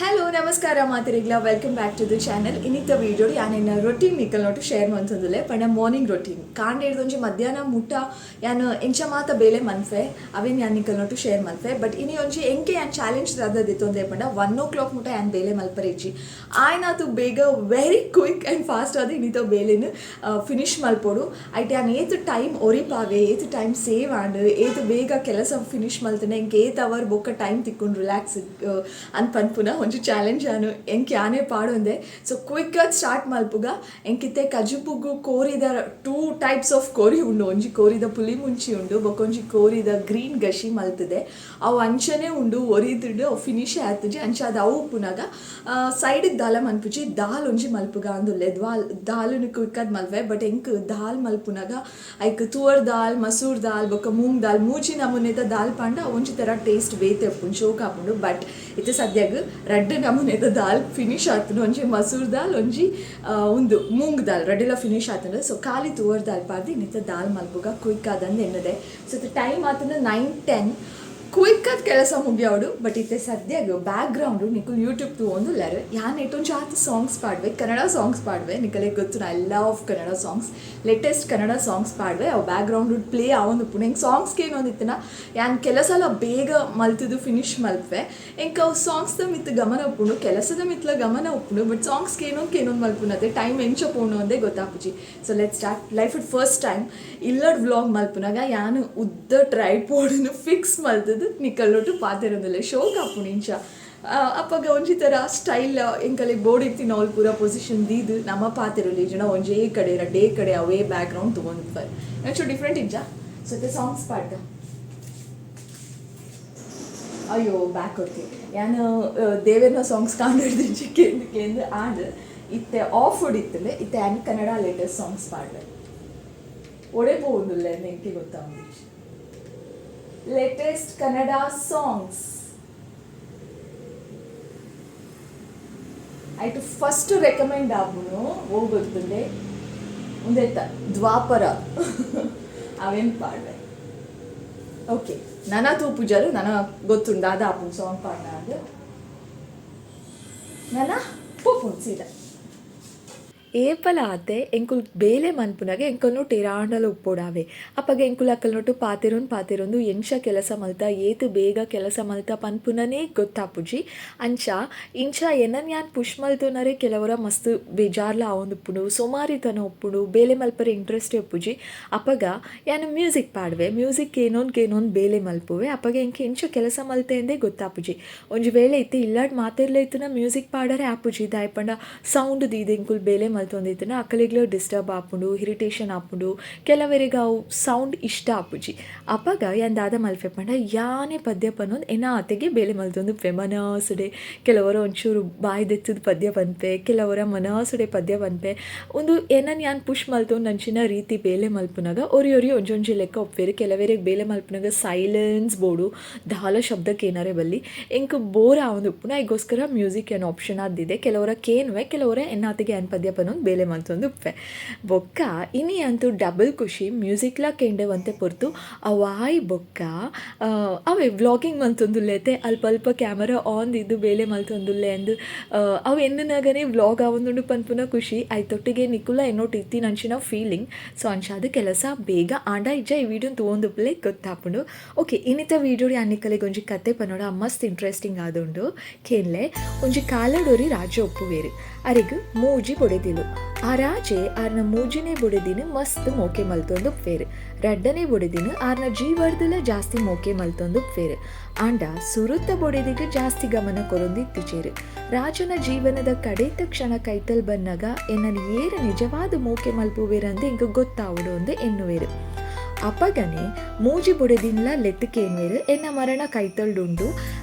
Hello ನಮಸ್ಕಾರ ಮಾತಿರಿಗ್ಲ welcome back to the channel ಇನ್ನಿತ್ತ ವೀಡಿಯೋ ಯಾನ ರೊಟೀನ್ ನಿಕಲ್ ನೋಟು ಶೇರ್ ಮಂತಂದುಲೆ ಪಂಡ ಮಾರ್ನಿಂಗ್ ರೊಟೀನ್ ಕಾಂಡ ಹಿಡ್ದೊಂಜಿ ಮಧ್ಯಾಹ್ನ ಮುಟ್ಟ ಯಾನು ಎಂಚ ಮಾತ ಬೇಲೆ ಮನ್ಫೆ ಅವೇನು ಯಾನ್ ನಿಕಲ್ ನೋಟು ಶೇರ್ ಮನ್ಫೆ ಬಟ್ ಇನಿ ಒಂಜಿ ಎಂಕೆ ಯಾನ್ ಚಾಲೆಂಜ್ ದಾದಿತ್ತು ಅಂದ್ರೆ ಪಂಡ 1 o'clock ಮುಟ್ಟ ಯಾನ್ ಬೇಲೆ ಮಲ್ಪರೇಜಿ ಆಯ್ನಾತು ಬೇಗ ವೆರಿ ಕ್ವಿಕ್ ಆ್ಯಂಡ್ ಫಾಸ್ಟ್ ಆದ ಇನ್ನಿತ ಬೇಲೆನು ಫಿನಿಶ್ ಮಲ್ಪೋಡು ಐಟ್ ಯಾನ್ ಏತು ಟೈಮ್ ಒರಿಪಾವೆ ಏತು ಟೈಮ್ ಸೇವ್ ಆಂಡ್ ಏತು ಬೇಗ ಕೆಲಸ ಫಿನಿಶ್ ಮಲ್ತನೆ ಎಂಕೆ ಏತ್ ಅವರ್ ಬೊಕ್ಕ ಟೈಮ್ ತಿಕ್ಕೊಂಡು ರಿಲ್ಯಾಕ್ಸ್ ಅನ್ಪನ್ಪುನ ಒಂಚು ಚಾಲೆಂಜ್ ಆನು ಎಂಕ್ ಯಾನೇ ಪಾಡೊಂದೆ ಸೊ ಕ್ವಿಕ್ಕಾಗಿ ಸ್ಟಾರ್ಟ್ ಮಲ್ಪುಗ ಎಂಕಿತ್ತೆ ಕಜುಪುಗು ಕೋರಿದ 2 ಟೈಪ್ಸ್ ಆಫ್ ಕೋರಿ ಉಂಡು ಒಂಜಿ ಕೋರಿದ ಪುಲಿ ಮುಂಚಿ ಉಂಡು ಬೊಕೊಂಜಿ ಕೋರಿದ ಗ್ರೀನ್ ಗಶಿ ಮಲ್ತದೆ ಅವು ಅಂಚನೆ ಉಂಡು ಒರಿದುಂಡು ಅವು ಫಿನಿಶ್ ಆಯ್ತುಜಿ ಅಂಚ ಅದು ಅವು ಪುನಗ ಸೈಡಿಗೆ ದಾಲ ಮಲ್ಪುಜಿ ದಾಲ್ ಒಂಜಿ ಮಲ್ಪುಗ ಅಂದುಲ್ಲೆ ದಾಲುನು ಕ್ವಿಕ್ಕಾಗಿ ಮಲ್ವೆ ಬಟ್ ಎಂಕ್ ದಾಲ್ ಮಲ್ಪುನಗ ಐಕ್ ತುವರ್ ದಾಲ್ ಮಸೂರ್ ದಾಲ್ ಬೊಕ್ಕ ಮೂಂಗ್ ದಾಲ್ ಮೂಜಿ ನಮೂನೆದ ದಾಲ್ ಪಾಂಡ ಒಂಜಿ ಥರ ಟೇಸ್ಟ್ ಬೇತೆ ಉಪ್ಪುಂಡು ಶೋಕ್ ಹಾಪುಂಡು ಬಟ್ ಇತ್ತೆ ಸದ್ಯಾಗ ರೆಡ್ ನಮೂನೆದ ದಾಲ್ ಫಿನಿಶ್ ಆತನು ಒಂಜಿ ಮಸೂರ್ ದಾಲ್ ಒಂಜಿ ಒಂದು ಮೂಂಗ್ ದಾಲ್ ರೆಡ್ಡೆಲ್ಲ ಫಿನಿಶ್ ಆತನು ಸೊ ಖಾಲಿ ತುವರ್ ದಾಲ್ ಪಾರ್ದು ಇನ್ನಿತ್ತ ದಾಲ್ ಮಲ್ಪುಗ ಕ್ವಿಕ್ ಆದಂದು ಎನ್ನದೆ ಸೊ ಟೈಮ್ ಆತನ 9-10 ಕ್ವಿಕ್ಕಾದ ಕೆಲಸ ಮುಗಿಯೋಡು ಬಟ್ ಇತ್ತೆ ಸದ್ಯಾಗ ಬ್ಯಾಕ್ಗ್ರೌಂಡು ನಿಕುಲ್ ಯೂಟ್ಯೂಬ್ ತೊಗೊಂದುಲ್ಲಾರು ಯಾನ್ ಎಷ್ಟೊಂದು ಜಾತಿ ಸಾಂಗ್ಸ್ ಪಾಡ್ವೆ ಕನ್ನಡ ಸಾಂಗ್ಸ್ ಪಾಡ್ವೆ ನಿಕಲೆ ಗೊತ್ತು I love Kannada songs latest Kannada songs ಪಾಡ್ವೆ ಅವು ಬ್ಯಾಕ್ಗ್ರೌಂಡು ಪ್ಲೇ ಆವೊಂದು ಪುಣ ಹೆಂಗೆ ಸಾಂಗ್ಸ್ಗೆ ಏನೊಂದಿತ್ತಿನ ಯಾನ್ ಕೆಲಸಲ ಬೇಗ ಮಲ್ತದು ಫಿನಿಶ್ ಮಲ್ಪೆ ಎಂಕ ಅವು ಸಾಂಗ್ಸ್ದ ಮಿತ್ತು ಗಮನ ಉಪ್ಪುಂಡು ಕೆಲಸದ ಮಿತ್ಲ ಗಮನ ಉಪ್ಪುಂಡು ಬಟ್ ಸಾಂಗ್ಸ್ಗೆ ಏನೊಂದು ಮಲ್ಪುನದೆ ಟೈಮ್ ಎಂಚ ಪೋಣು ಅಂದೇ ಗೊತ್ತಾಪುಜಿ so let start life it first time ಇಲ್ಲಡ್ ವ್ಲಾಗ್ ಮಲ್ಪುನಾಗ ಯಾನು ಉದ್ದ ಟ್ರೈಪೋಡನ್ನು ಫಿಕ್ಸ್ ಮಲ್ತದು ನಿಕಲ್ಲೊಟ್ಟು ಪಾತಿರೋದಿಲ್ಲ ಶೋಕ್ ಹಾಪುಣು ಇಂಚ ಅಪ್ಪಗ ಒಂಜಿ ಥರ ಸ್ಟೈಲ್ ಎಂಕಲೆ ಬೋರ್ಡ್ ಇರ್ತೀನಿ ಅವ್ಳು ಪೂರ ಪೊಸಿಷನ್ ದೀದು ನಮ್ಮ ಪಾತಿರೋಲಿ ಜನ ಒಂಜೇ ಕಡೆ ರಡ್ಡೇ ಕಡೆ ಅವೇ ಬ್ಯಾಕ್ಗ್ರೌಂಡ್ ತೊಗೊಂಡಿರ್ತಾರೆ ನೆಕ್ಸ್ಟ್ ಡಿಫ್ರೆಂಟ್ ಇಂಚ ಸೊತ್ತೆ ಸಾಂಗ್ಸ್ ಪಾಡ್ದ ಅಯ್ಯೋ ಬ್ಯಾಕ್ ಓಕೆ ಯಾನು ದೇವೇರ್ನ ಸಾಂಗ್ಸ್ ಕಾಣಿಡ್ದು ಕೇಂದ್ರ ಆಡ್ ಇತ್ತೆ ಆಫ್ ಹೊಡಿತ್ತಲೆ ಇತ್ತೆ ಯಾನ್ ಕನ್ನಡ ಲೇಟೆಸ್ಟ್ ಸಾಂಗ್ಸ್ ಪಾಡ್ವೆ ಒಡೆ പോകുന്നില്ല എന്ന് എനിക്ക് ಗೊತ್ತಾಗುದು ಲೇಟೆಸ್ಟ್ ಕನ್ನಡ ಸಾಂಗ್ಸ್ ಆಯ್ತು ಫಸ್ಟ್ ರೆಕಮೆಂಡ್ ಆಗುನು ಹೋಗುತ್ತದೆ ಒಂದೆತ್ತ ದ್ವಾಪರ ಅವೇನು ಪಾಡ್ವೆ ಓಕೆ ನನ್ನ ತೂಪುಜರು ನನ್ನ ಗೊತ್ತುಂಡು ಅದ ಆಪುನ್ ಸಾಂಗ್ ಪಾಡ್ನ ಅದು ನನ್ನ ಪೋಪುನ್ ಸೀದಾ ಏಪಲ ಆತೆ ಎಂಕುಲ್ ಬೇಲೆ ಮನ್ಪುನಾಗೆ ಎಂಕಲ್ನು ಟೆರಾಂಡಲ ಉಪ್ಪೋಡಾವೆ ಅಪ್ಪಗೆ ಎಂಕುಲ್ ಅಕ್ಕಲ್ನೊಟ್ಟು ಪಾತಿರೊಂದು ಎಂಚ ಕೆಲಸ ಮಲ್ತ ಏತು ಬೇಗ ಕೆಲಸ ಮಲ್ತ ಪನ್ಪುನನೇ ಗೊತ್ತಾಪುಜಿ ಅಂಚ ಇಂಚ ಎನ್ನನ್ ಯಾನ್ ಪುಷ್ ಮಲ್ತೋನರೆ ಕೆಲವರ ಮಸ್ತ್ ಬೇಜಾರ್ಲ ಆವೊಂದುಪ್ಪುಂಡು ಸೋಮಾರಿತನ ಉಪ್ಪುಂಡು ಬೇಲೆ ಮಲ್ಪರೆ ಇಂಟ್ರೆಸ್ಟ್ ಉಪ್ಪುಜಿ ಅಪ್ಪಗ ಯಾನು ಮ್ಯೂಸಿಕ್ ಪಾಡ್ವೆ ಮ್ಯೂಸಿಕ್ ಏನೊಂದು ಬೇಲೆ ಮಲ್ಪುವೆ ಅಪ್ಪಗೆ ಎಂಕೆ ಎಂಚ ಕೆಲಸ ಮಲ್ತೆ ಎಂದೇ ಗೊತ್ತಾಪುಜಿ ಒಂಜಿ ವೇಳೆ ಇತ್ತೆ ಇಲ್ಲಾಡ್ ಮಾತೆರ್ಲ ಇತ್ತನ ಮ್ಯೂಸಿಕ್ ಪಾಡರೆ ಆಪುಜಿ ದಾಯ್ಪಂಡ ಸೌಂಡ್ ದೀದೆ ಎಂಕುಲ್ ಬೇಲೆ ಮಲ್ತೊಂದಿತ್ತನ ಅಕ್ಕಲಿಗ್ಲೂ ಡಿಸ್ಟರ್ಬ್ ಆಪುಂಡು ಇರಿಟೇಷನ್ ಆಪುಂಡು ಕೆಲವರಿಗೆ ಅವು ಸೌಂಡ್ ಇಷ್ಟ ಆಪುಜಿ ಅಪ್ಪಗ ಯಾನ್ ದಾದ ಮಲ್ಪೆ ಪಂಡ ಯಾನೇ ಪದ್ಯ ಪನ್ನೊಂದು ಎನ್ನ ಆತೆಗೆ ಬೇಲೆ ಮಲ್ತೊಂದು ಮನಸುಡೆ ಕೆಲವರ ಒಂಚೂರು ಬಾಯ್ದೆತ್ತದ ಪದ್ಯ ಪನ್ಪೆ ಕೆಲವರ ಮನಸುಡೆ ಪದ್ಯ ಪನ್ಪೆ ಒಂದು ಏನನ್ ಯಾನ್ ಪುಷ್ ಮಲ್ತೊಂದು ನಂಚಿನ ರೀತಿ ಬೇಲೆ ಮಲ್ಪುನಾಗ ಒರಿ ಒಂಜೊಂಜಿ ಲೆಕ್ಕ ಒಪ್ಪೇರು ಕೆಲವರಿಗೆ ಬೇಲೆ ಮಲ್ಪುನಾಗ ಸೈಲೆನ್ಸ್ ಬೋರ್ಡು ದಾಲ ಶಬ್ದಕ್ಕೆ ಏನಾರೇ ಬಲ್ಲಿ ಎಂಕ್ ಬೋರ್ ಆವೊಂದು ಉಪ್ಪುನ ಈಗೋಸ್ಕರ ಮ್ಯೂಸಿಕ್ ಏನು ಆಪ್ಷನ್ ಆದಿದೆ ಕೆಲವರ ಕೇನ್ವೆ ಕೆಲವರ ಎನ್ನಾತಿಗೆ ಯಾನ್ ಪದ್ಯ ಪನ್ನೊಂದು ಬೇಲೆ ಮಲ್ತೊಂದು ಉಪ್ಪೆ ಬೊಕ್ಕ ಇನಿ ಅಂತೂ ಡಬಲ್ ಖುಷಿ ಮ್ಯೂಸಿಕ್ಲ ಕೆಂಡೆವಂತೆ ಪೊರ್ತು ಅವಾಯ್ ಬೊಕ್ಕ ಅವೇ ವ್ಲಾಗಿಂಗ್ ಮಲ್ತೊಂದುಲ್ಲೇತೆ ಅಲ್ಪ ಕ್ಯಾಮರಾ ಆನ್ ದಿದ್ದು ಬೇಲೆ ಮಲ್ತೊಂದುಲ್ಲೆ ಅಂದು ಅವು ಎಂದನಾಗನೇ ವ್ಲಾಗ್ ಆವೊಂದುಂಡು ಪನ್ಪುನ ಖುಷಿ ಆಯ್ತೊಟ್ಟಿಗೆ ನಿಕುಲ ಎನ್ನೋಟ್ ಇತ್ತಿ ನಂಚಿನ ಫೀಲಿಂಗ್ ಸೊ ಅಂಚಾದ ಕೆಲಸ ಬೇಗ ಆಂಡ ಇಜ್ಜ ಈ ವಿಡಿಯೋನ ತೊಗೊಂದುಪ್ಪಲೆ ಗೊತ್ತಾಪುಂಡು ಓಕೆ ಇನ್ನಿತ ವಿಡಿಯೋ ಯಾನಿಕಲೆಗೆ ಒಂಜಿ ಕತೆ ಪನ್ನೋಡ ಮಸ್ತ್ ಇಂಟ್ರೆಸ್ಟಿಂಗ್ ಆದುಂಡು ಕೇನ್ಲೆ ಒಂಜಿ ಕಾಲಡೋರಿ ರಾಜ ಒಪ್ಪುವೇರು ಅರಿಗ್ ಮೂಜಿ ಬೊಡೆದಿಲು ಆ ರಾಜೆ ಆರ್ನ ಮೂಜಿನೇ ಬೊಡೆದಿನ ಮಸ್ತ್ ಮೋಕೆ ಮಲ್ತೊಂದು ಫೇರ್ ರಡ್ಡನೇ ಬೊಡೆದಿನ ಆರ್ನ ಜೀವರ್ದಲ ಜಾಸ್ತಿ ಮೋಕೆ ಮಲ್ತೊಂದು ಫೇರ್ ಆಂಡ ಸುರುತ್ತ ಬೊಡೆದಿಗೆ ಜಾಸ್ತಿ ಗಮನ ಕೊರೊಂದಿತ್ತಿಚೇರು ರಾಜನ ಜೀವನದ ಕಡೆತ ಕ್ಷಣ ಕೈತಲ್ ಬನ್ನಗ ಎನ್ನನು ಏರ ನಿಜವಾದ ಮೋಕೆ ಮಲ್ಪುವೇರಂದು ಇಂಕ ಗೊತ್ತಾವಡು ಅಂದು ಎನ್ನುವೇರು ಅಪ್ಪಗನೆ ಮೂಜಿ ಬುಡದಿನ್ಲ ಲೆತ್ತಕೇನ್ವೇರು ಎನ್ನ ಮರಣ ಕೈತಲ್ಡುಂಡು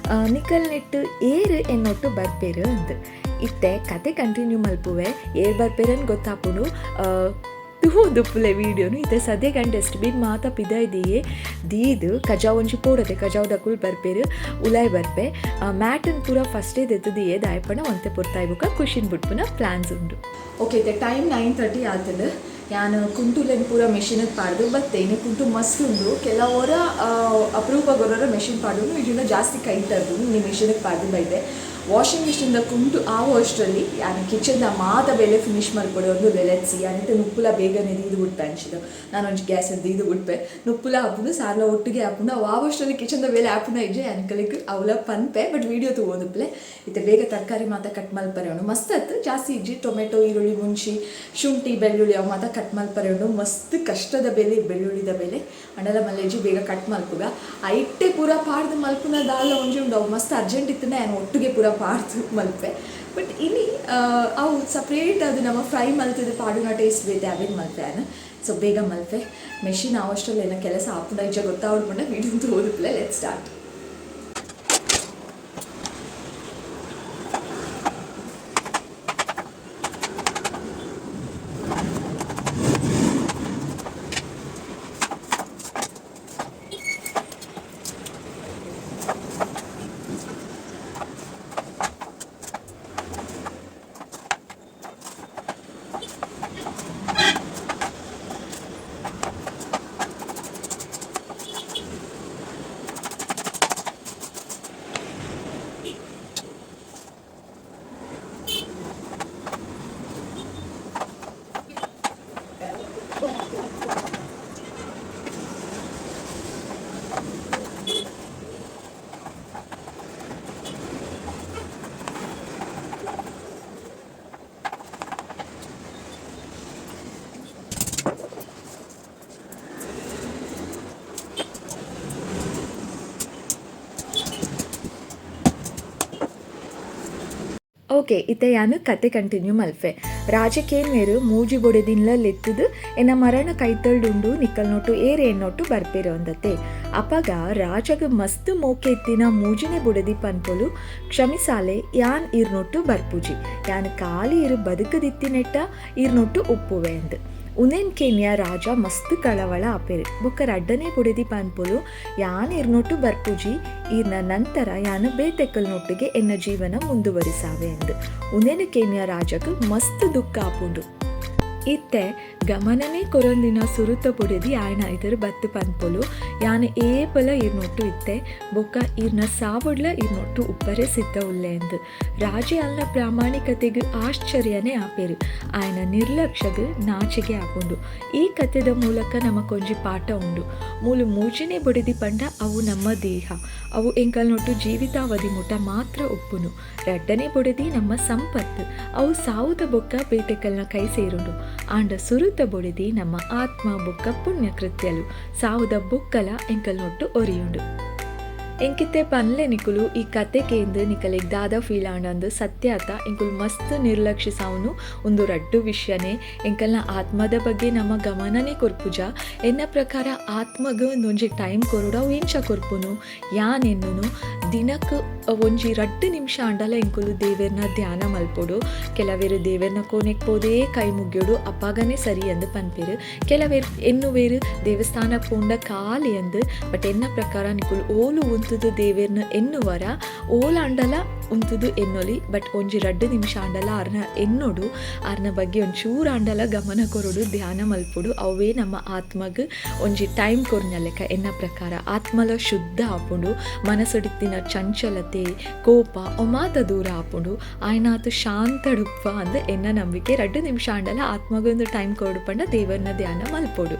ನಿಕಲ್ ನೆಟ್ಟು ಏರು ಎನ್ನೊಟ್ಟು ಬರ್ಪೇರು ಅಂದ್ ಇತ್ತೆ ಕತೆ ಕಂಟಿನ್ಯೂ ಮಲ್ಪುವೆ ಏರ್ ಬರ್ಪೇರನ್ ಗೊತ್ತಾಪುಂಡು ತುಹುದುಪ್ಪುಲೆ ವೀಡಿಯೋನು ಇತ್ತೆ ಸದ್ಯ ಗಂಟೆ ಡಸ್ಟ್ಬಿನ್ ಮಾತ ಪಿದಾಯ್ದಿಯೇ ದೀದು ಕಜಾವ್ ಒಂಜಿ ಪೋಡತೆ ಕಜಾವ್ ದಕುಲ್ ಬರ್ಪೇರು ಉಲಾಯ್ ಬರ್ಪೆ ಮ್ಯಾಟನ್ ಪೂರ ಫಸ್ಟೇ ದೆತ್ತದಿಯೇ ದಾಯ್ಪಣ ಒಂತೆ ಪುರ್ತಾಯ್ಬುಕ ಖುಷಿನ್ ಬುಟ್ಪುನ ಪ್ಲಾನ್ಸ್ ಉಂಡು ಓಕೆ ಇತ್ತೆ ಟೈಮ್ 9:30 ಆತದ ಯಾನು ಕುಂಟುಲೆನ್ ಪೂರ ಮೆಷಿನಿಗೆ ಪಾಡ್ದು ಬತ್ತೇನೆ ಕುಂಟು ಮಸ್ತ್ ಉಂಡು ಕೆಲವರ ಅಪರೂಪ ಗೊರರ ಮೆಷಿನ್ ಪಾಡು ಇದನ್ನ ಜಾಸ್ತಿ ಕೈ ತರ್ದು ನೀ ಮೆಷಿನಿಗೆ ಪಾಡ್ದು ಬೈದೆ ವಾಷಿಂಗ್ ಮಿಷಿನ್ದ ಕುಂಟು ಆವೋ ಅಷ್ಟರಲ್ಲಿ ಯಾನು ಕಿಚನ್ದ ಮಾತ ಬೇಲೆ ಫಿನಿಶ್ ಮಲ್ಪಡೆ ಒಂದು ಬೆಲೆತ್ಸಿ ಅನಿತ ನುಪ್ಪುಲ ಬೇಗನೆ ದೀದು ಬಿಡ್ಪೆ ಅನ್ಸಿದ್ದು ನಾನು ಒಂಜಿ ಗ್ಯಾಸ್ ದೀದು ಬಿಡ್ಪೆ ನುಪ್ಪುಲ ಹಾಪುಂಡು ಸಾರ್ಲ ಒಟ್ಟಿಗೆ ಹಾಪುಂಡು ಅವು ಆವಷ್ಟರಲ್ಲಿ ಕಿಚನ್ದ ಬೇಲೆ ಹಾಪುನ ಇಜ್ಜೆ ಅನ್ಕಲಿಕ್ಕೆ ಅವಲ ಪನ್ಪೆ ಬಟ್ ವೀಡಿಯೋ ತಗೋದುಪ್ಲೆ ಇತ್ತೆ ಬೇಗ ತರಕಾರಿ ಮಾತ ಕಟ್ ಮಲ್ಪರೆ ಉಂಡು ಮಸ್ತ್ ಅತ್ತು ಜಾಸ್ತಿ ಇಜ್ಜಿ ಟೊಮೆಟೊ ಈರುಳ್ಳಿ ಮುಂಚಿ ಶುಂಠಿ ಬೆಳ್ಳುಳ್ಳಿ ಅವು ಮಾತ ಕಟ್ ಮಲ್ಪರೆ ಉಂಡು ಮಸ್ತ್ ಕಷ್ಟದ ಬೆಲೆ ಬೆಳ್ಳುಳ್ಳಿದ ಬೆಲೆ ಅಂಡಲ ಮಲ್ಲೆಜ್ಜಿ ಬೇಗ ಕಟ್ ಮಲ್ಪುಗ ಆ ಇಟ್ಟೆ ಪೂರ ಪಾಡ್ದು ಮಲ್ಪುನ ದಾಲ ಒಂಜಿ ಉಂಡು ಅವು ಮಸ್ತ್ ಅರ್ಜೆಂಟ್ ಇತ್ತನೆ ನಾನು ಒಟ್ಟಿಗೆ ಪೂರ ಪಾಡ್ದು ಮಲ್ಪೆ ಬಟ್ ಇಲ್ಲಿ ಅವು ಸಪ್ರೇಟ್ ಅದು ನಮ್ಮ ಫ್ರೈ ಮಲ್ತಿದ್ದು ಪಾಡುನ ಟೇಸ್ಟ್ ಬೇತೆ ಅವೇನು ಮಲ್ಪೆ ಅನ್ನ ಸೊ ಬೇಗ ಮಲ್ಪೆ ಮೆಷಿನ್ ಅವಷ್ಟರಲ್ಲಿ ಏನೋ ಕೆಲಸ ಆಪುಂಡ ಇಜ್ಜ ಗೊತ್ತಾಗ್ಬಿಟ್ಟ ವಿಡಿಯೋ ಓದಿಪ್ಲೆ ಲೆಟ್ ಸ್ಟಾರ್ಟ್. ಓಕೆ ಇತ್ತೆ ಯಾನು ಕತೆ ಕಂಟಿನ್ಯೂ ಮಲ್ಪೆ ರಾಜಕೇನ್ವೇರು ಮೂಜಿ ಬೊಡೆದಿನ್ಲ ಲೆತ್ತದು ಎನ್ನ ಮರಣ ಕೈತಳ್ಡುಂಡು ನಿಕ್ಕಲ್ ನೋಟು ಏರೆ ಎನ್ನೊಟ್ಟು ಬರ್ಪೇರು ಅಂದತೆ ಅಪಗ ರಾಜಗ ಮಸ್ತ್ ಮೋಕೆ ಎತ್ತಿನ ಮೂಜಿನೆ ಬುಡದಿ ಪನ್ಪೊಲು ಕ್ಷಮಿಸಾಲೆ ಯಾನ್ ಇರ್ನೊಟ್ಟು ಬರ್ಪುಜಿ ಯಾನ್ ಕಾಲಿ ಇರು ಬದುಕದಿತ್ತಿನೆಟ್ಟ ಇರ್ನೊಟ್ಟು ಉಪ್ಪುವೆ ಅಂದ್ ಉನೇನ್ ಕೇನ್ಯ ರಾಜ ಮಸ್ತ್ ಕಳವಳ ಆಪೇರು ಬೊಕ್ಕ ರಡ್ಡನೇ ಬುಡೆದಿ ಪನ್ಪುಲು ಯಾನ್ ಇರ್ನೊಟ್ಟು ಬರ್ಪುಜಿ ಇರ್ನ ನಂತರ ಯಾನು ಬೇತೆಕ್ಕಲ್ನೊಟ್ಟಿಗೆ ಎನ್ನ ಜೀವನ ಮುಂದುವರಿಸಾವೆ ಅಂದ್ ಉನೇನ್ ಕೇನ್ಯ ರಾಜಗ್ ಮಸ್ತ್ ದುಃಖ ಆಪುಂಡು ಇತ್ತೆ ಗಮನನೇ ಕೊರೊಂದಿನ ಸುರುತ ಬುಡೆದಿ ಆಯ್ನ ಐದರು ಬತ್ತು ಪನ್ಪೊಲು ಯಾನು ಏಪಲ ಇರ್ನೊಟ್ಟು ಇತ್ತೆ ಬೊಕ್ಕ ಇರ್ನ ಸಾವುಡ್ಲ ಇರ್ನೊಟ್ಟು ಉಪ್ಪರೆ ಸಿದ್ಧ ಉಲ್ಲೆ ಅಂದ್ ರಾಜೆ ಅಲ್ನ ಪ್ರಾಮಾಣಿಕತೆಗೆ ಆಶ್ಚರ್ಯನೇ ಆಪೇರು ಆಯ್ನ ನಿರ್ಲಕ್ಷ್ಯಗ್ ನಾಚಿಗೆ ಆಪುಂಡು ಈ ಕಥೆದ ಮೂಲಕ ನಮ್ಮ ಕೊಂಜಿ ಪಾಠ ಉಂಡು ಮೂಲು ಮೂಜಿನೇ ಬುಡೆದಿ ಪಂಡ ಅವು ನಮ್ಮ ದೇಹ ಅವು ಎಂಕಲ್ನೊಟ್ಟು ಜೀವಿತಾವಧಿ ಮುಟ ಮಾತ್ರ ಉಪ್ಪುನು ರಡ್ಡನೇ ಬುಡೆದಿ ನಮ್ಮ ಸಂಪತ್ತು ಅವು ಸಾವುದ ಬೊಕ್ಕ ಬೇತೆಕಲ್ನ ಕೈ ಸೇರುಂಡು ಆಂಡ ಸುರುತ ಬೊಡೆದಿ ನಮ್ಮ ಆತ್ಮ ಬೊಕ್ಕ ಪುಣ್ಯ ಕೃತ್ಯಲು ಸಾವುದ ಬೊಕ್ಕಲ ಎಂಕಲ್ನೊಟ್ಟು ಒರಿಯುಂಡು ಎಂಕಿತ್ತೆ ಪನ್ಲೆ ನಿಕುಲು ಈ ಕತೆ ಕೇಂದ್ರ ನಿಕಲೆಗ್ ದಾದ ಫೀಲ್ ಆಂಡಂದು ಸತ್ಯಾತ ಎಂಕುಲು ಮಸ್ತ್ ನಿರ್ಲಕ್ಷಿಸಾವನು ಒಂದು ರಡ್ಡು ವಿಷಯನೇ ಎಂಕಲ್ನ ಆತ್ಮದ ಬಗ್ಗೆ ನಮ್ಮ ಗಮನನೇ ಕೊರ್ಪುಜ ಎನ್ನ ಪ್ರಕಾರ ಆತ್ಮಗ ಒಂದೊಂಜಿ ಟೈಮ್ ಕೊರುಡು ಅವು ಎಂಚ ಕೊರ್ಪುನು ಯಾನ್ ಎನ್ನುನು ದಿನಕ್ಕೆ ಒಂಜಿ 2 ನಿಮಿಷ ಅಂಡಲ ಎಂಕುಲು ದೇವೆರ್ನ ಧ್ಯಾನ ಮಲ್ಪೊಡು ಕೆಲವೇರು ದೇವೆರ್ನ ಕೋನೆಕ್ ಪೋದೇ ಕೈ ಮುಗ್ಯೋಡು ಅಪ್ಪಾಗನೇ ಸರಿ ಅಂದು ಪನ್ಪೇರು ಕೆಲವೇರು ಎನ್ನುವೇರು ದೇವಸ್ಥಾನ ಪೋಂಡ ಖಾಲಿ ಅಂದು ಬಟ್ ಎನ್ನ ಪ್ರಕಾರ ನಿಕುಲು ಓಲು ಉಂತುದು ದೇವೆರ್ನ ಎನ್ನುವರ ಓಲ ಅಂಡಲ ಉಂತುದು ಎನ್ನೊಲಿ ಬಟ್ ಒಂಜಿ 2 ನಿಮಿಷ ಅಂಡಲ ಅರ್ನ ಎನ್ನೋಡು ಅರ್ನ ಬಗ್ಗೆ ಒಂಚೂರು ಅಂಡಲ ಗಮನ ಕೊರೊಡು ಧ್ಯಾನ ಮಲ್ಪೊಡು ಅವೇ ನಮ್ಮ ಆತ್ಮಗ್ ಒಂಜಿ ಟೈಮ್ ಕೊರ್ನ ಲೆಕ್ಕ ಎನ್ನ ಪ್ರಕಾರ ಆತ್ಮಲ ಶುದ್ಧ ಆಪುಂಡು ಮನಸ್ಸೊಡಿತ್ತಿನ ಚಂಚಲತೆ ಕೋಪ ಒಮಾತ ದೂರ ಆಪುಂಡು ಆಯ್ನಾತು ಶಾಂತಡುಪ್ಪ ಅಂದ್ ಎನ್ನ ನಂಬಿಕೆ 2 ನಿಮಿಷ ಅಂಡಲ ಆತ್ಮಗೊಂದು ಟೈಮ್ ಕೊರಡು ಪಂಡ ದೇವರ್ನ ಧ್ಯಾನ ಮಲ್ಪೊಡು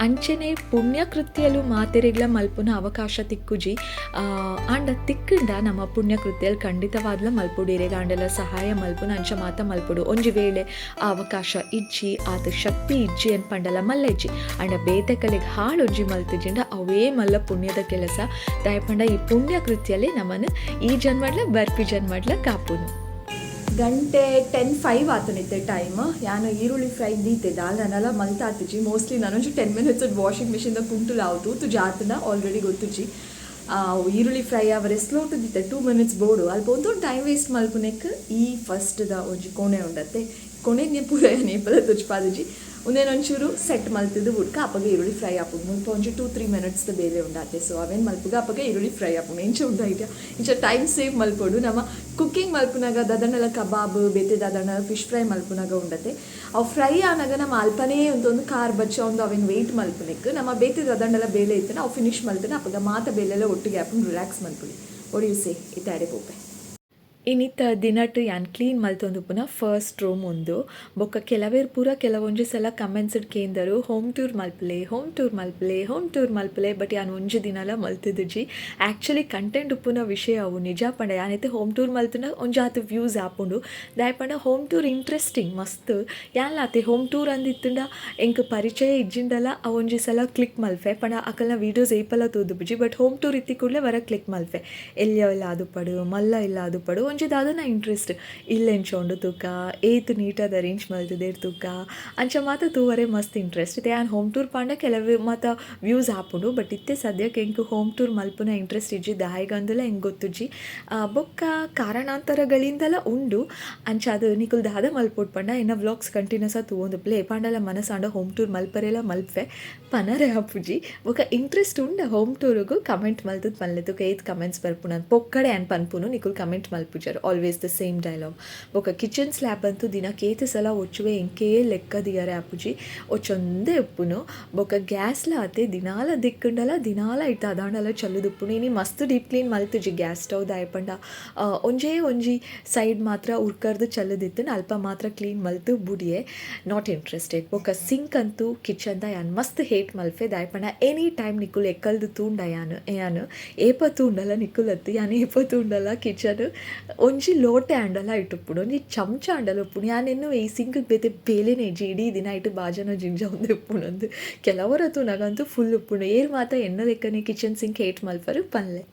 ಅಂಚನೆ ಪುಣ್ಯ ಕೃತ್ಯಲು ಮಾತೆರೆಗ್ಲ ಮಲ್ಪುನ ಅವಕಾಶ ತಿಕ್ಕುಜಿ ಆಂಡ ತಿಕ್ಕಂಡ ನಮ್ಮ ಪುಣ್ಯ ಕೃತ್ಯಲ್ ಖಂಡಿತವಾದ್ಲ ಮಲ್ಪೊಡು ಇರೆಗಾಂಡಲ ಸಹಾಯ ಮಲ್ಪುನ ಅಂಚ ಮಾತ ಮಲ್ಪೊಡು ಒಂಜಿ ವೇಳೆ ಆ ಅವಕಾಶ ಇಜ್ಜಿ ಆತ ಶಕ್ತಿ ಇಜ್ಜಿ ಅನ್ ಪಂಡಲ ಮಲ್ಲೆಜ್ಜಿ ಅಂಡ ಬೇತೆಕಲೆಗ್ ಹಾಳೊಂಜಿ ಮಲ್ತಿಜಿಂಡ ಅವೇ ಮಲ್ಲ ಪುಣ್ಯದ ಕೆಲಸ ದಯಪಂಡ ಈ ಪುಣ್ಯ ಕೃತ್ಯಲೆ ನಮ್ಮನ್ನು ಈ ಜನ್ಮಡ್ಲ ಬರ್ಪಿ ಜನ್ಮಡ್ಲ ಕಾಪುನು ಗಂಟೆ 10:05 ಆತನಿತ್ತೆ ಟೈಮ್ ಯಾನು ಈರುಳ್ಳಿ ಫ್ರೈ ದೀತೆ ದಾಲ್ ನನ್ನೆಲ್ಲ ಮಲ್ತಾತಿಜಿ ಮೋಸ್ಟ್ಲಿ ನಾನೊಂಚು 10 ಮಿನಿಟ್ಸ್ ವಾಷಿಂಗ್ ಮಿಷಿನ್ದ ಕುಂಟುಲ ಆವತು ತು ಜಾತನ ಆಲ್ರೆಡಿ ಗೊತ್ತುಜಿ ಈರುಳ್ಳಿ ಫ್ರೈ ಅವರ್ ಎಸ್ಲೋಟು ದಿತ್ತೆ 2 ಮಿನಿಟ್ಸ್ ಬೋಡು ಅಲ್ಪ ಒಂದು ಟೈಮ್ ವೇಸ್ಟ್ ಮಲ್ಪುನೆಕ್ ಈ ಫಸ್ಟ್ದ ಒಂಜಿ ಕೊನೆ ಉಂಡತ್ತೆ ಕೊನೆಗೆ ಪೂರ ನೇಪಲ ತುಚ್ಪಾದಜಿ ಒಂದೇನೊಂಚೂರು ಸೆಟ್ ಮಲ್ತಿದ್ದು ಬುಡ್ಕ ಅಪ್ಪಗೆ ಈರುಳ್ಳಿ ಫ್ರೈ ಆಪುಂಡು ಮುಲ್ಪ ಒಂಚು 2-3 ಮಿನಿಟ್ಸ್ದ ಬೇಲೆ ಉಂಡಾತೆ ಸೊ ಅವೇನು ಮಲ್ಪುಗ ಅಪ್ಪಗೆ ಈರುಳ್ಳಿ ಫ್ರೈ ಆಪುಂಡು ಎಂಚ ಉಂಡಾಯ್ತ ಇಂಚ ಟೈಮ್ ಸೇವ್ ಮಲ್ಪೊಡು ನಮ್ಮ ಕುಕ್ಕಿಂಗ್ ಮಲ್ಪುನಾಗ ದದಣ್ಣಲ ಕಬಾಬ್ ಬೇತೆ ದದಣ್ಣಲ ಫಿಶ್ ಫ್ರೈ ಮಲ್ಪುನಾಗ ಉಂಡತೆ ಅವು ಫ್ರೈ ಆನಾಗ ನಮ್ಮ ಅಲ್ಪನೇ ಒಂದು ಕಾರ್ ಬಚ್ಚ ಒಂದು ಅವೇನು ವೆಯ್ಟ್ ಮಲ್ಪುನೆಕ್ ನಮ್ಮ ಬೇತೆ ದದಣ್ಣಲ ಬೇಲೆ ಇತ್ತನ ಅವು ಫಿನಿಶ್ ಮಲ್ತನ ಅಪ್ಪಗ ಮಾತ ಬೇಲೆಲ್ಲ ಒಟ್ಟಿಗೆ ಆಪುಂಡು ರಿಲ್ಯಾಕ್ಸ್ ಮಲ್ಪುಡಿ ಒಡಿಯುಸೆ ಇತ್ತಾಡೆ ಪೋಪೆ ಇನ್ನಿತ್ತ ದಿನಟ್ ಯಾನ್ ಕ್ಲೀನ್ ಮಲ್ತೊಂದು ಪುನಃ ಫಸ್ಟ್ ರೂಮ್ ಉಂದು ಬೊಕ್ಕ ಕೆಲವೇರು ಪೂರ ಕೆಲವೊಂಜಿ ಸಲ ಕಮೆಂಟ್ಸ್ ಕೇಂದರು ಹೋಮ್ ಟೂರ್ ಮಲ್ಪಲೆ ಹೋಮ್ ಟೂರ್ ಮಲ್ಪಲೆ ಹೋಮ್ ಟೂರ್ ಮಲ್ಪಲೆ ಬಟ್ ಯಾನ್ ಒಂಜಿ ದಿನಲ ಮಲ್ತಿದ್ದುಜಿ ಆ್ಯಕ್ಚುಲಿ ಕಂಟೆಂಟ್ ಉಪ್ಪುನ ವಿಷಯ ಅವು ನಿಜ ಪಂಡ ಯಾನೈತೆ ಹೋಮ್ ಟೂರ್ ಮಲ್ತುನ ಒಂಜಾತು ವ್ಯೂಸ್ ಆಪುಂಡು ದಾಯಪಂಡ ಹೋಮ್ ಟೂರ್ ಇಂಟ್ರೆಸ್ಟಿಂಗ್ ಮಸ್ತ್ ಯಾನ್ಲಾತೆ ಹೋಮ್ ಟೂರ್ ಅಂದಿತ್ತುಂಡ ಎಂಕ್ ಪರಿಚಯ ಇಜ್ಜಿಂಡಲ ಆ ಒಂಜಿ ಸಲ ಕ್ಲಿಕ್ ಮಲ್ಫೆ ಪಂಡ ಅಕಲ್ನ ವೀಡಿಯೋಸ್ ಏಪಲ ತೂದುಬುಜಿ ಬಟ್ ಹೋಮ್ ಟೂರ್ ಇತ್ತಿ ಕೂಡಲೇ ವರ ಕ್ಲಿಕ್ ಮಲ್ಫೆ ಎಲ್ಲಿಯೋ ಇಲ್ಲ ಅದು ಪಡು ಮಲ್ಲ ಇಲ್ಲ ಅದು ಪಡು ಒಂಜಿದಾದ ಇಂಟ್ರೆಸ್ಟ್ ಇಲ್ಲೆಂಚೋಂಡು ತೂಕ ಏತ್ ನೀಟಾದ ಅರೇಂಜ್ ಮಲ್ತದೇರ್ ತೂಕ ಅಂಚ ಮಾತ ತೂವರೆ ಮಸ್ತ್ ಇಂಟ್ರೆಸ್ಟ್ ಇದೆ ಆ್ಯಂಡ್ ಹೋಮ್ ಟೂರ್ ಪಾಂಡ ಕೆಲವು ಮಾತ ವ್ಯೂಸ್ ಹಾಪುಂಡು ಬಟ್ ಇತ್ತೆ ಸದ್ಯಕ್ಕೆ ಎಂಕ್ ಹೋಮ್ ಟೂರ್ ಮಲ್ಪುನ ಇಂಟ್ರೆಸ್ಟ್ ಇಜ್ಜಿ ದಾಯಿಗಂದುಲ ಹೆಂಗೆ ಗೊತ್ತುಜ್ಜಿ ಬೊಕ್ಕ ಕಾರಣಾಂತರಗಳಿಂದಲ ಉಂಡು ಅಂಚ ಅದು ನಿಕುಲ್ ದಾದ ಮಲ್ಪೊಡ್ ಪಂಡ ಇನ್ನ ವ್ಲಾಗ್ಸ್ ಕಂಟಿನ್ಯೂಸ್ ತೂವೊಂದು ಪ್ಲೇ ಪಾಂಡಲ ಮನಸ್ಸಾಂಡ ಹೋಮ್ ಟೂರ್ ಮಲ್ಪರೆಲ್ಲ ಮಲ್ಪೆ ಪನರೆ ಹಾಪುಜಿ ಬೊಕ್ಕ ಇಂಟ್ರೆಸ್ಟ್ ಉಂಡ ಹೋಮ್ ಟೂರಿಗೂ ಕಮೆಂಟ್ ಮಲ್ತದ್ ಪನ್ಲೆತುಕ ಏತ್ ಕಮೆಂಟ್ಸ್ ಬರ್ಪುನ ಪೊಕ್ಕಡೆ ಅನ್ ಪನ್ಪುನು ನಿಕುಲ್ ಕಮೆಂಟ್ ಮಲ್ಪುಜರು ಆಲ್ವೇಸ್ ದ ಸೇಮ್ ಡೈಲಾಗ್ ಬೊಕ ಕಿಚನ್ ಸ್ಲ್ಯಾಬ್ ಅಂತೂ ದಿನ ಕೇತು ಸಲ ಒಚ್ಚುವೆ ಎಂಕೇ ಲೆಕ್ಕ ದಿಯರೆ ಆಪುಜಿ ಒಚ್ಚೊಂದೇ ಉಪ್ಪುನು ಬೊಕ ಗ್ಯಾಸ್ಲ ಆತೆ ದಿನಾಲ ದಿಕ್ಕುಂಡಲ ದಿನಾಲ ಇಟ್ಟ ಅದಾಂಡಲ ಚಲ್ಲುದುಪ್ಪುನು ಇನಿ ಮಸ್ತ್ ಡೀಪ್ ಕ್ಲೀನ್ ಮಲ್ತುಜಿ ಗ್ಯಾಸ್ ಸ್ಟವ್ ದಾಯಪಂಡ ಒಂಜೇ ಒಂಜಿ ಸೈಡ್ ಮಾತ್ರ ಉರ್ಕರ್ದು ಚಲ್ಲುದಿತ್ತು ಅಲ್ಪ ಮಾತ್ರ ಕ್ಲೀನ್ ಮಲ್ತು ಬುಡಿಯೆ ನಾಟ್ ಇಂಟ್ರೆಸ್ಟೆಡ್ ಬೊಕ ಸಿಂಕ್ ಅಂತೂ ಕಿಚನ್ದ ಯಾನ್ ಮಸ್ತ್ ಹೇಟ್ ಮಲ್ಫೆ ದಾಯಪಂಡ ಎನಿ ಟೈಮ್ ನಿಕುಲ್ ಎಕ್ಕಲ್ದು ತೂಂಡ ಯಾನು ಏಪ ತೂಂಡಲ ನಿಕುಲ್ ಅತ್ತು ಯಾನ್ ಏಪ ತೂಂಡಲ ಕಿಚನ್ ಒಂಜಿ ಲೋಟೆ ಆಂಡಲ ಇಟ್ಟುಪ್ಪುಡು ಒಂಜಿ ಚಮಚ ಆಂಡಲ ಉಪ್ಪುಡು ಯಾನೆನ್ನು ಈ ಸಿಂಕ್ ಬೇತೆ ಬೇಲೆನೆ ಇಜ್ಜಿ ಇಡೀ ದಿನ ಇಟ್ಟು ಬಾಜನ ಜಿಂಜ ಒಂದೇ ಉಪ್ಪುಣಂದು ಕೆಲವರತ್ತು ನಗಂತೂ ಫುಲ್ ಉಪ್ಪುಂಡು ಏರ್ ಮಾತ ಎನ್ನ ಲೆಕ್ಕನೆ ಕಿಚನ್ ಸಿಂಕ್ ಹೇಟ್ ಮಲ್ಪರು ಪನ್ಲೆ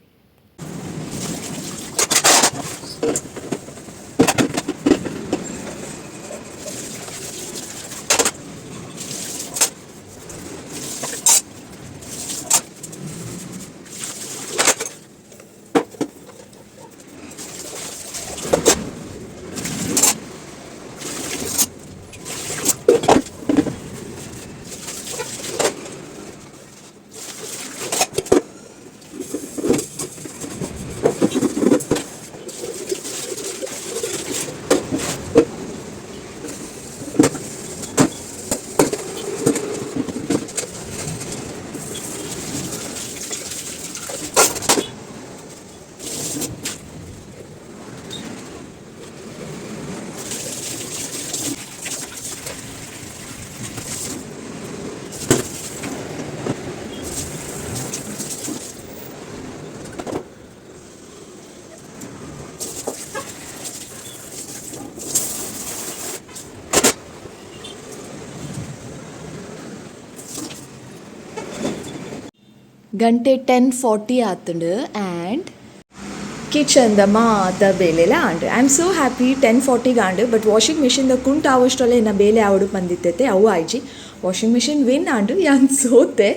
ಗಂಟೆ 10:40 ಆತುಂಡು ಆ್ಯಂಡ್ ಕಿಚನ್ದ ಮಾತ ಬೇಲೆಲ ಆಂಡು ಐ ಆಮ್ ಸೋ ಹ್ಯಾಪಿ 10:40 ಆಂಡು ಬಟ್ ವಾಷಿಂಗ್ ಮಿಷಿನ್ದ ಕುಂಟು ಆವಷ್ಟರಲ್ಲೇ ಇನ್ನು ಬೇಲೆ ಆವಡು ಬಂದಿತ್ತೈತೆ ಅವು ಆಯ್ಜಿ ವಾಷಿಂಗ್ ಮಿಷಿನ್ ವಿನ್ ಆಂಡು ಯಾನ್ ಸೋತೆ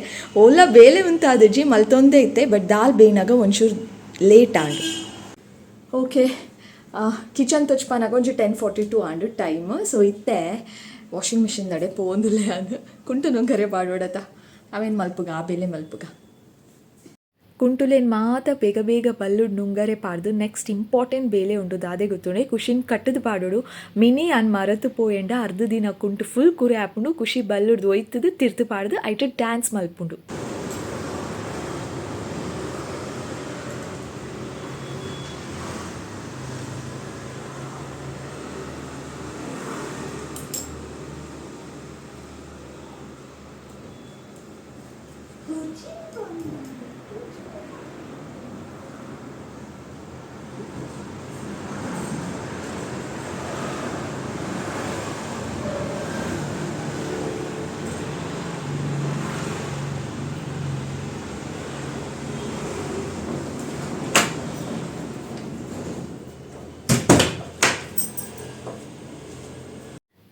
ಓಲ ಬೇಲೆ ಉಂತಾದಜ್ಜಿ ಮಲ್ತೊಂದೇ ಇತ್ತೆ ಬಟ್ ದಾಲ್ ಬೇಯ್ನಾಗ ಒಂಚೂರು ಲೇಟ್ ಆಂಡು ಓಕೆ ಕಿಚನ್ ತೊಚ್ಪನಾಗ ಒಂಜಿ 10:42 ಆಂಡು ಟೈಮ್ ಸೊ ಇತ್ತೆ ವಾಷಿಂಗ್ ಮಿಷಿನ್ ದಡೆ ಪೋಂದುಲೆ ಆಂಡು ಕುಂಟು ನುಂಗರೆ ಬಾಡೋಡತ ಅವೇನು ಮಲ್ಪುಗ ಆ ಬೇಲೆ ಮಲ್ಪುಗ ಕುಂಟುಲೇನು ಮಾತ ಬೇಗ ಬೇಗ ಬಲ್ಲುಡು ನುಂಗರೆ ಪಾಡ್ದು ನೆಕ್ಸ್ಟ್ ಇಂಪಾರ್ಟೆಂಟ್ ಬೇಲೆ ಉಂಡು ದಾದೆ ಗೊತ್ತುಂಡೆ ಖುಷಿನ್ ಕಟ್ಟದು ಪಾಡೋಡು ಮಿನಿ ಅನ್ ಮರತು ಪೋಯೆಂಡ ಅರ್ಧ ದಿನ ಕುಂಟು ಫುಲ್ ಕುರೆ ಆಪುಂಡು ಖುಷಿ ಬಲ್ಲುಡ್ದು ಒಯ್ತದು ತಿರ್ತು ಪಾಡ್ದು ಐಟ ಡ್ಯಾನ್ಸ್ ಮಲ್ಪುಂಡು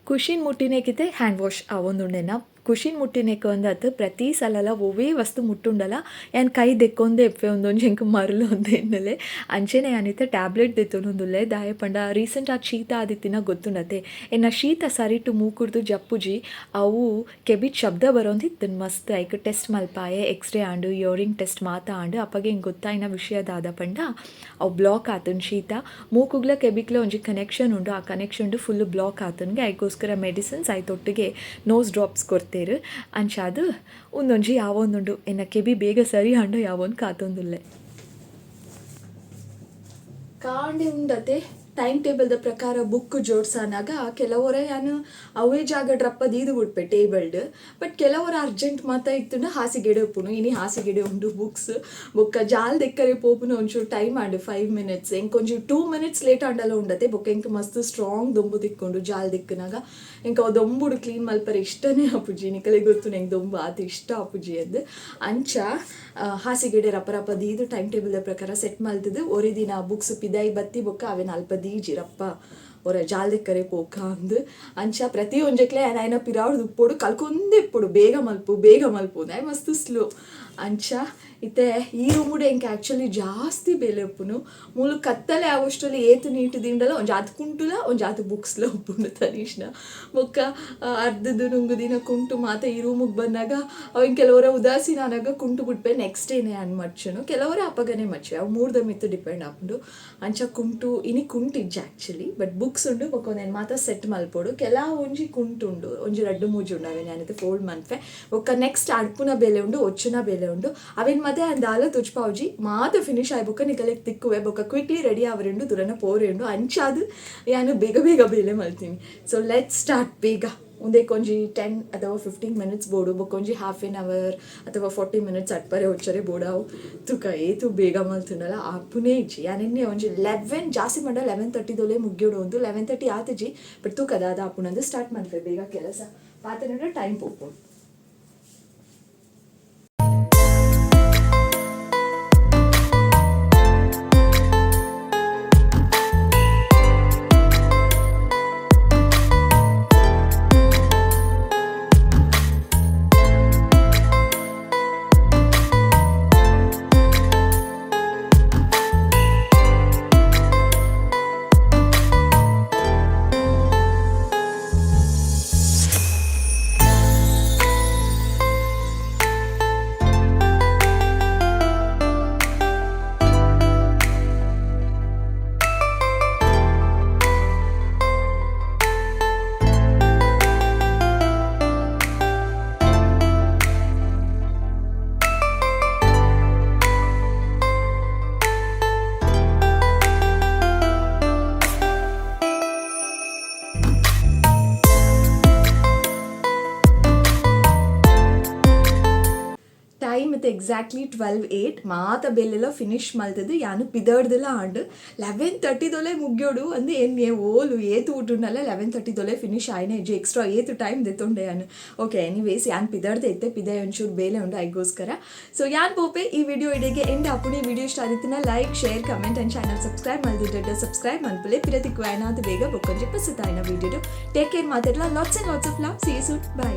ಖುಷಿನ್ ಮುಟ್ಟಿನೇಕಿತೆ ಹ್ಯಾಂಡ್ ವಾಶ್ ಅವೊಂದುಂಡೆನ ಖುಷಿನ್ ಮುಟ್ಟಿನೇಕ ಒಂದತ್ತು ಪ್ರತಿ ಸಲಲ ಒವೇ ವಸ್ತು ಮುಟ್ಟುಂಡಲ ಯಾನ್ ಕೈ ದೆಕ್ಕೊಂದೆ ಎಪ್ಪೆ ಒಂದೊಂದು ಎಂಕ್ ಮರಲು ಒಂದೆ ಎನ್ನಲೆ ಅಂಚೆನೆ ಯಾನಿತ್ತೆ ಟ್ಯಾಬ್ಲೆಟ್ ದೆತ್ತೊಂದುಲ್ಲೆ ದಾಯಪಂಡ ರೀಸೆಂಟ್ ಆ ಶೀತ ಆದಿತ್ತಿನ ಗೊತ್ತುಂಡತೆ ಎನ್ನ ಶೀತ ಸರಿಟು ಮೂಕುಡ್ದು ಜಪ್ಪುಜಿ ಅವು ಕೆಬಿಟ್ ಶಬ್ದ ಬರೋಂದಿತ್ತು ಮಸ್ತ್ ಐಕ್ ಟೆಸ್ಟ್ ಮಲ್ಪಾಯೆ ಎಕ್ಸ್ರೇ ಆಂಡು ಯೂರಿನ್ ಟೆಸ್ಟ್ ಮಾತ ಆಂಡು ಅಪ್ಪಗೆ ಹಿಂಗೆ ಗೊತ್ತಾಯಿನ ವಿಷಯದಾದ ಪಂಡ ಅವು ಬ್ಲಾಕ್ ಆತನ್ ಶೀತ ಮೂಕುಗ್ಲ ಕೆಬಿಕ್ಲ ಒಂಜಿ ಕನೆಕ್ಷನ್ ಉಂಡು ಆ ಕನೆಕ್ಷನ್ ಫುಲ್ ಬ್ಲಾಕ್ ಆತನ್ಗೆ ಐಕೋಸ್ಕರ ಮೆಡಿಸಿನ್ಸ್ ಐತೊಟ್ಟಿಗೆ ನೋಸ್ ಡ್ರಾಪ್ಸ್ ಕೊಡ್ತೇರು ಅಂಚಾದು ಒಂದೊಂಜಿ ಯಾವೊಂದುಂಡು ಎನ್ನ ಕೆಬಿ ಬೇಗ ಸರಿ ಆಂಡು ಯಾವೊಂದು ಕಾತೊಂದುಲ್ಲೆ ಕಾಂಡೆ ಉಂಡತೆ ಟೈಮ್ ಟೇಬಲ್ದ ಪ್ರಕಾರ ಬುಕ್ ಜೋಡ್ಸನಾಗ ಕೆಲವರ ಯಾನು ಅವೇ ಜಾಗ ಡ್ರಪ್ಪ ದೀದು ಬಿಡ್ಪೆ ಟೇಬಲ್ಡ್ ಬಟ್ ಕೆಲವರ ಅರ್ಜೆಂಟ್ ಮಾತ ಇತ್ತು ಹಾಸಿಗೆಡೆ ಉಪ್ಪುನು ಇನಿ ಹಾಸಿಗೆಡೆ ಉಂಡು ಬುಕ್ಸ್ ಬೊಕ್ಕ ಜಾಲ್ ದೆಕ್ಕರೆ ಪೋಪುನ ಒಂಚೂರು ಟೈಮ್ ಆಂಡು 5 minutes ಎಂಕ್ ಒಂಚೂರು 2 minutes ಲೇಟ್ ಆಂಡಲ ಉಂಡತೆ ಬೊಕ್ಕ ಎಂಕ್ ಮಸ್ತ್ ಸ್ಟ್ರಾಂಗ್ ದೊಂಬು ತಿಕ್ಕೊಂಡು ಜಾಲ್ ದಿಕ್ಕನಾಗ ಎಂಕ್ ಅವು ದೊಂಬುಡು ಕ್ಲೀನ್ ಮಲ್ಪರೆ ಇಷ್ಟನೇ ಅಪ್ಪುಜಿ ನಿಕಲೆ ಗೊತ್ತು ನಂಗೆ ದೊಂಬು ಆತ ಇಷ್ಟ ಅಪ್ಪುಜಿ ಅಂದು ಅಂಚ ಹಾಸಿಗೆಡೆ ರಪ್ಪ ರಪ್ಪ ದೀದು ಟೈಮ್ ಟೇಬಲ್ದ ಪ್ರಕಾರ ಸೆಟ್ ಮಲ್ತದು ಒರಿ ದಿನ ಬುಕ್ಸ್ ಪಿದಾಯಿ ಬತ್ತಿ ಬೊಕ್ಕ ಅವೇನು ಅಲ್ಪ ದೀಜಿರಪ್ಪ ಒರ ಜಾಲ್ದೆಕ್ಕರೆ ಪೋಕ ಅಂದು ಅಂಚ ಪ್ರತಿ ಒಂಜಕ್ಲೆ ನಾಯನ ಪಿರಾವ್ದು ಉಪ್ಪೋಡು ಕಲ್ಕೊಂದೇ ಇಪ್ಪೋಡು ಬೇಗ ಮಲ್ಪು ನಾಯ್ ಮಸ್ತ್ ಸ್ಲೋ ಅಂಚ ಇತ್ತೆ ಈ ರೂಮುಡೆ ಎಂಕ್ ಆ್ಯಕ್ಚುಲಿ ಜಾಸ್ತಿ ಬೇಲೆ ಉಪ್ಪುನು ಮೂಲು ಕತ್ತಲೆ ಆಗೋಷ್ಟರಲ್ಲಿ ಏತು ನೀಟು ದಿಂಡಲ ಒಂದು ಜಾತು ಕುಂಟುಲ ಒಂದು ಜಾತು ಬುಕ್ಸ್ಲ ಉಪ್ಪುಂಡು ತನೀಶ್ನ ಬೊಕ್ಕ ಅರ್ಧದ್ದು ನುಂಗು ದಿನ ಕುಂಟು ಮಾತೆ ಈ ರೂಮಿಗೆ ಬಂದಾಗ ಅವಿನ ಕೆಲವರ ಉದಾಸೀನ ಆನಾಗ ಕುಂಟು ಬಿಟ್ಪೆ ನೆಕ್ಸ್ಟ್ ಡೇನೇ ಅನ್ ಮಚ್ಚನು ಕೆಲವರ ಅಪ್ಪಗನೆ ಮಚ್ಚೆ ಅವು ಮೂರ್ದ ಮಿತ್ತು ಡಿಪೆಂಡ್ ಆಪುಂಡು ಅಂಚ ಕುಂಟು ಇನಿ ಕುಂಟಿಜ್ಜೆ ಆ್ಯಕ್ಚುಲಿ ಬಟ್ ಬುಕ್ಸ್ ಉಂಡು ಬೊಕ್ಕ ಒಂದೇನು ಮಾತ ಸೆಟ್ ಮಲ್ಪೋಡು ಕೆಲ ಒಂಜಿ ಕುಂಟುಂಡು ಒಂಜಿ ರಡ್ಡು ಮೂಜಿ ಉಂಡು ಅವೆ ನಾನಿದು ಫೋಲ್ಡ್ ಮನ್ಪೆ ಬೊಕ್ಕ ನೆಕ್ಸ್ಟ್ ಅಡ್ಪುನ ಬೇಲೆ ಉಂಡು ಒಚ್ಚುನ ಬೇಲೆ ಉಂಡು ಅವೇನು ಮತ್ತೆ ಅಂದಾಲ ತುಜ್ಪಾವ್ಜಿ ಮಾತ ಫಿನಿಶ್ ಆಯ್ಬೊಕ್ಕ ನಿಕಲೆಗೆ ತಿಕ್ಕುವೆ ಬೊಕ್ಕ ಕ್ವಿಕ್ಲಿ ರೆಡಿ ಆವರೆಂಡು ದುರನ ಪೋರೆಂಡು ಅಂಚಾದು ಯಾನು ಬೇಗ ಬೇಲೆ ಮಲ್ತೀನಿ ಸೊ ಲೆಟ್ ಸ್ಟಾರ್ಟ್ ಬೇಗ ಒಂದೇ ಕೊಂಜಿ 10 ಅಥವಾ 15 minutes ಬೋಡು ಬೊಕೊಂಜಿ ಹಾಫ್ ಎನ್ ಅವರ್ ಅಥವಾ 40 minutes ಅಟ್ಪರೆ ಹೊಚ್ಚರೆ ಬೋಡಾವು ತುಕ ಏತು ಬೇಗ ಮಲ್ತುಂಡಲ್ಲ ಆಪುನೇ ಇಜ್ಜಿ ಯಾನೆನ್ನೆ ಒಂಜಿ 11 ಜಾಸ್ತಿ ಮಾಡ 11:30 ದೊಲೆ ಮುಗ್ಯೋಡು ಒಂದು 11:30 ಆತಜಿ ಬಟ್ ತೂಕದಾದ ಆಪುನಂದು ಸ್ಟಾರ್ಟ್ ಮಾಡ್ತೇವೆ ಬೇಗ ಕೆಲಸ ಪಾತ್ರೆ ಟೈಮ್ ಪೋಪುಂಡು. ಟೈಮ್ ಇತ್ತು ಎಕ್ಸಾಕ್ಟ್ಲಿ 12:08 ಮಾತ ಬೇಲೆಲ್ಲ ಫಿನಿಶ್ ಮಲ್ತದ್ದು ಯಾನು ಪಿದರ್ದೆಲ್ಲ ಆಂಡು 11:30 ದೊಲೆ ಮುಗ್ಯೋಡು ಅಂದು ಏನು ಓಲು ಏತು ಊಟುಂಡಲ್ಲ 11:30 ದೊಲೆ ಫಿನಿಶ್ ಆಯ್ನೆ ಇಜ್ಜಿ ಎಕ್ಸ್ಟ್ರಾ ಏತು ಟೈಮ್ ದೆತ್ತೊಂಡೆ ಯಾನು ಓಕೆ ಎನಿವೇಸ್ ಯಾನ್ ಪಿದರ್ದೆ ಇತ್ತೆ ಪಿದೆ ಒಂಚೂರು ಬೇಲೆ ಉಂಡು ಐಗೋಸ್ಕರ ಸೊ ಯಾನ್ ಪೋಪೆ ಈ ವಿಡಿಯೋ ಇಡೆಗೆ ಎಂಡ್ ಆಪುಣಿ ವಿಡಿಯೋ ಇಷ್ಟ ಆದಿತ್ತಿನ like share comment and channel subscribe ಮಾಡಿದ್ರೆ ಸಬ್ಸ್ಕ್ರೈಬ್ ಮನ್ಪಲೆ ಪಿರತಿಕ್ಕು ಏನಾದ ಬೇಗ ಬೊಕ್ಕೊಂಜಿ ಪಸತಾಯಿನ ವಿಡಿಯೋ ಟೇಕ್ ಕೇರ್ ಮಾತೆಲ್ಲ lots of love see you soon by.